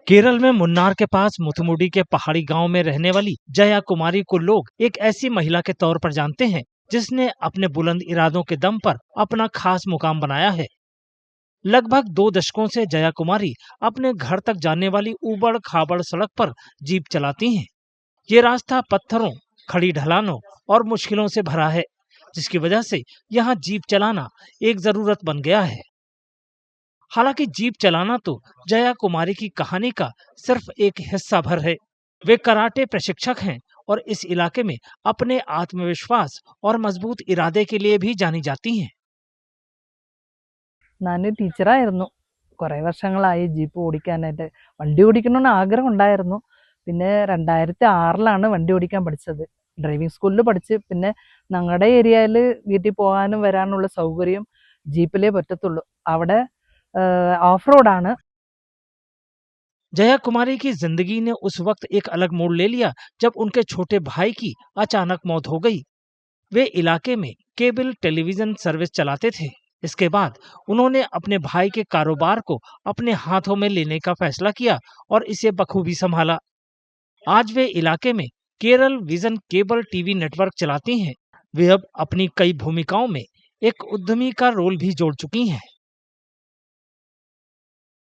केरल में मुन्नार के पास मुथुमुडी के पहाड़ी गांव में रहने वाली जया कुमारी को लोग एक ऐसी महिला के तौर पर जानते हैं जिसने अपने बुलंद इरादों के दम पर अपना खास मुकाम बनाया है। लगभग 2 दशकों से जया कुमारी अपने घर तक जाने वाली ऊबड़ खाबड़ सड़क पर जीप चलाती हैं। ये रास्ता पत्थरों, खड़ी ढलानों और मुश्किलों से भरा है, जिसकी वजह से यहाँ जीप चलाना एक जरूरत बन गया है। हालांकि जीप चलाना तो जया कुमारी की कहानी का सिर्फ एक हिस्सा भर है। वे कराटे प्रशिक्षक हैं और इस इलाके में अपने आत्मविश्वास और मजबूत इरादे के लिए भी जानी जाती हैं। ഞാൻ ടീച്ചറായിരുന്നു. കുറേ വർഷങ്ങളായി ജീപ്പ് ഓടിക്കാനായിട്ട്. വണ്ടി ഓടിക്കണമെന്ന് ആഗ്രഹം ഉണ്ടായിരുന്നു. പിന്നെ 2006 വണ്ടി ഓടിക്കാൻ പഠിച്ചത്. ഡ്രൈവിംഗ് സ്കൂളിൽ പഠിച്ച് പിന്നെ ഞങ്ങളുടെ ഏരിയയിൽ വീട്ടിൽ പോകാനും വരാനുള്ള സൗകര്യം ജീപ്പിലേ പറ്റത്തുള്ളൂ. അവിടെ ഓഫ് റോഡാണ്. जया कुमारी की जिंदगी ने उस वक्त एक अलग मोड़ ले लिया जब उनके छोटे भाई की अचानक मौत हो गई। वे इलाके में केबल टेलीविजन सर्विस चलाते थे। इसके बाद उन्होंने अपने भाई के कारोबार को अपने हाथों में लेने का फैसला किया और इसे बखूबी संभाला। आज वे इलाके में Kerala vision cable TV network चलाती हैं। वे अब अपनी कई भूमिकाओं में एक उद्यमी का रोल भी जोड़ चुकी हैं।